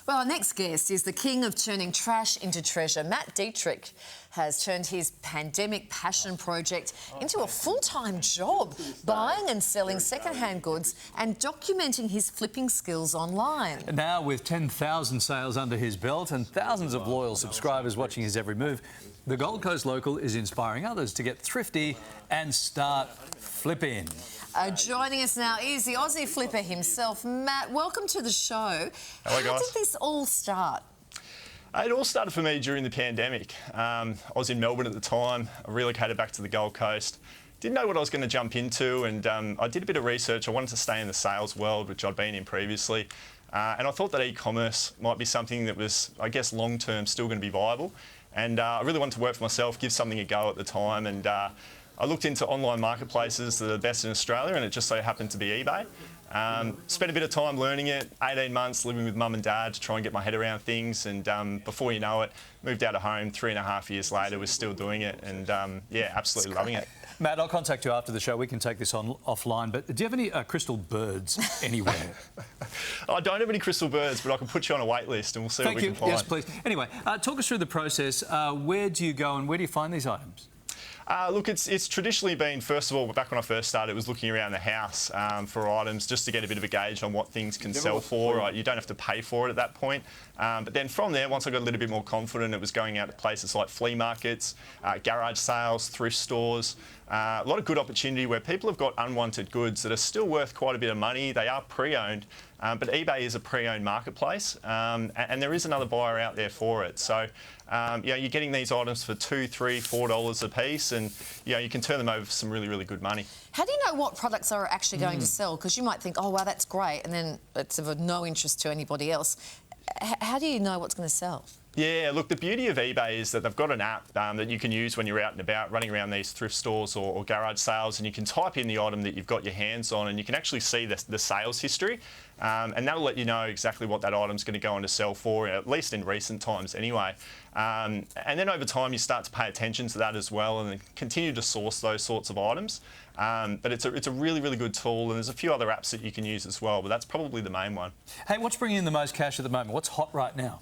Well, our next guest is the king of turning trash into treasure. Matt Dietrich has turned his pandemic passion project into a full-time job, buying and selling second-hand goods and documenting his flipping skills online. Now, with 10,000 sales under his belt and thousands of loyal subscribers watching his every move, the Gold Coast local is inspiring others to get thrifty and start flipping. Joining us now is the Aussie flipper himself, Matt. Welcome to the show. Hello, guys. How did this all start? It all started for me during the pandemic. I was in Melbourne at the time. I relocated back to the Gold Coast. Didn't know what I was going to jump into, and I did a bit of research. I wanted to stay in the sales world, which I'd been in previously. And I thought that e-commerce might be something that was, I guess, long-term still going to be viable. And I really wanted to work for myself, give something a go at the time. And I looked into online marketplaces that are the best in Australia, and it just so happened to be eBay. Spent a bit of time learning it, 18 months living with mum and dad to try and get my head around things, and before you know it, moved out of home 3.5 years later, was still doing it, and yeah, absolutely loving it. Matt, I'll contact you after the show. We can take this on offline, but do you have any crystal birds anywhere? I don't have any crystal birds, but I can put you on a wait list and we'll see what we can find. Yes, please. Anyway, talk us through the process. Where do you go and where do you find these items? Look, it's traditionally been, first of all, back when I first started, it was looking around the house for items just to get a bit of a gauge on what things can sell for. Right? You don't have to pay for it at that point. But then from there, once I got a little bit more confident, it was going out to places like flea markets, garage sales, thrift stores. A lot of good opportunity where people have got unwanted goods that are still worth quite a bit of money. They are pre-owned, but eBay is a pre-owned marketplace, and there is another buyer out there for it. So, you know, you're getting these items for $2, $3, $4 a piece, and you know, you can turn them over for some really, really good money. How do you know what products are actually going to sell? Because you might think, oh, wow, that's great, and then it's of no interest to anybody else. How do you know what's going to sell? Yeah, look, the beauty of eBay is that they've got an app that you can use when you're out and about, running around these thrift stores or garage sales, and you can type in the item that you've got your hands on, and you can actually see the sales history, and that'll let you know exactly what that item's going to go on to sell for, at least in recent times anyway. And then over time, you start to pay attention to that as well, and then continue to source those sorts of items. But it's a really, really good tool, and there's a few other apps that you can use as well, but that's probably the main one. Hey, what's bringing in the most cash at the moment? What's hot right now?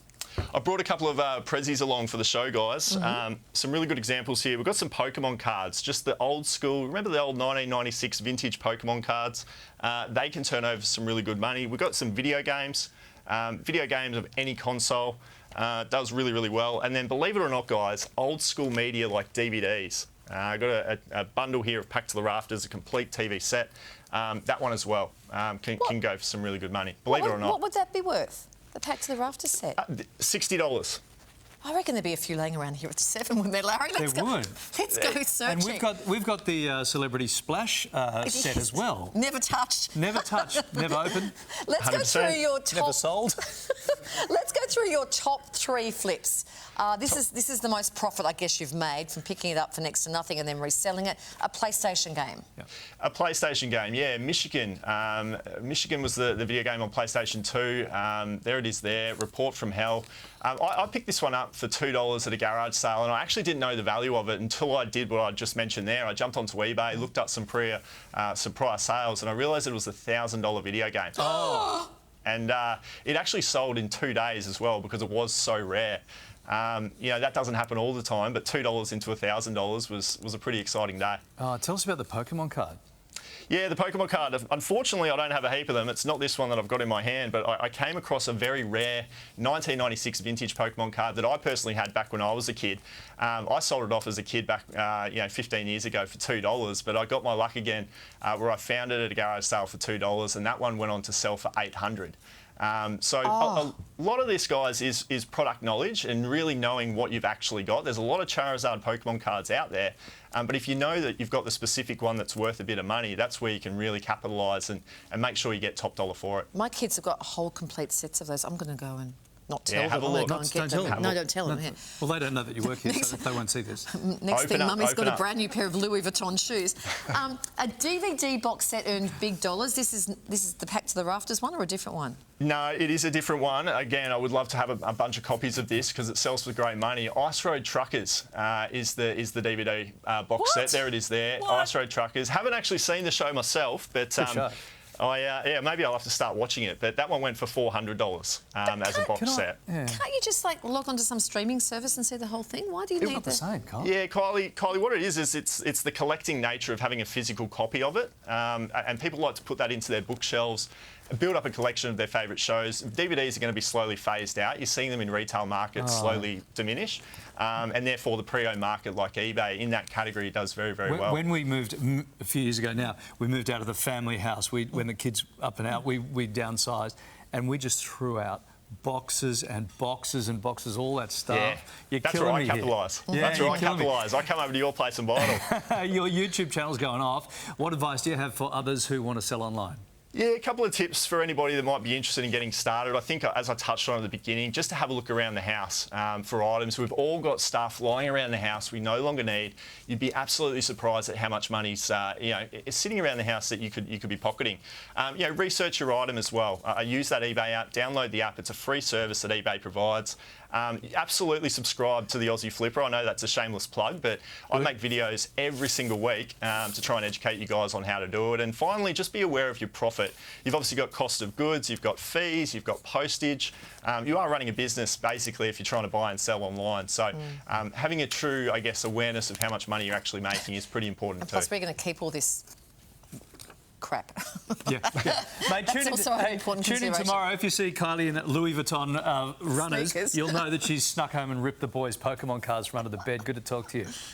I brought a couple of prezzies along for the show, guys. Some really good examples here. We've got some Pokemon cards, just the old school. Remember the old 1996 vintage Pokemon cards? They can turn over some really good money. We've got some video games. Video games of any console does really, really well. And then, believe it or not, guys, old school media like DVDs. I've got a bundle here of Packed to the Rafters, a complete TV set. That one as well can go for some really good money. Believe it or not. What would that be worth? The Packed to the Rafters set? $60. I reckon there'd be a few laying around here at 7, wouldn't there, Larry? Let's go searching. And we've got the Celebrity Splash set as well. Never touched. Never touched, never opened. Let's go through your top. Never sold. Let's go through your top 3 flips. This is the most profit, I guess, you've made from picking it up for next to nothing and then reselling it. A PlayStation game. Yeah. A PlayStation game, yeah. Michigan. Michigan was the video game on PlayStation 2. There it is there. Report from Hell. I picked this one up for $2 at a garage sale, and I actually didn't know the value of it until I did what I just mentioned there. I jumped onto eBay, looked up some prior sales, and I realised it was a $1,000 video game. Oh! And it actually sold in 2 days as well because it was so rare. You know, that doesn't happen all the time, but $2 into $1,000 was a pretty exciting day. Tell us about the Pokemon card. Yeah, the Pokemon card. Unfortunately, I don't have a heap of them. It's not this one that I've got in my hand, but I came across a very rare 1996 vintage Pokemon card that I personally had back when I was a kid. I sold it off as a kid back, 15 years ago for $2, but I got my luck again where I found it at a garage sale for $2, and that one went on to sell for $800. A lot of this, guys, is product knowledge and really knowing what you've actually got. There's a lot of Charizard Pokemon cards out there, but if you know that you've got the specific one that's worth a bit of money, that's where you can really capitalise and make sure you get top dollar for it. My kids have got whole complete sets of those. I'm going to go and not tell them. Have a look. Go and get them. No, don't tell them. Yeah. Well, they don't know that you work here, so they won't see this. Next thing, Mummy's got a brand new pair of Louis Vuitton shoes. A DVD box set earned big dollars. This is the Packed to the Rafters one or a different one? No, it is a different one. Again, I would love to have a bunch of copies of this because it sells for great money. Ice Road Truckers is the DVD box set. There it is there. What? Ice Road Truckers. Haven't actually seen the show myself, but Yeah, maybe I'll have to start watching it. But that one went for $400 as a box set. Can't you just like log onto some streaming service and see the whole thing? Why do you It's need not the same, Carl. Yeah, Kylie, what it is it's the collecting nature of having a physical copy of it, and people like to put that into their bookshelves, build up a collection of their favourite shows. DVDs are going to be slowly phased out. You're seeing them in retail markets slowly diminish, and therefore the pre-owned market like eBay in that category does very, very well. When we moved a few years ago now, we moved out of the family house. When the kids up and out, we downsized, and we just threw out boxes and boxes and boxes, all that stuff. Yeah, You're that's killing where I me here. capitalise. Yeah, That's where you're I killing me. capitalise. I come over to your place and buy it all. Your YouTube channel's going off. What advice do you have for others who want to sell online? Yeah, a couple of tips for anybody that might be interested in getting started. I think, as I touched on at the beginning, just to have a look around the house for items. We've all got stuff lying around the house we no longer need. You'd be absolutely surprised at how much money's is sitting around the house that you could be pocketing. Research your item as well. I use that eBay app. Download the app. It's a free service that eBay provides. Absolutely subscribe to the Aussie Flipper. I know that's a shameless plug, but I make videos every single week to try and educate you guys on how to do it. And finally, just be aware of your profit. You've obviously got cost of goods, you've got fees, you've got postage. You are running a business basically if you're trying to buy and sell online. So having a true, I guess, awareness of how much money you're actually making is pretty important And plus, too. we're going to keep all this crap. Yeah. Mate, That's also an important tune in consideration. tomorrow. If you see Kylie in Louis Vuitton runners, Sneakers. you'll know that she's snuck home and ripped the boys' Pokemon cards from under the bed. Good to talk to you.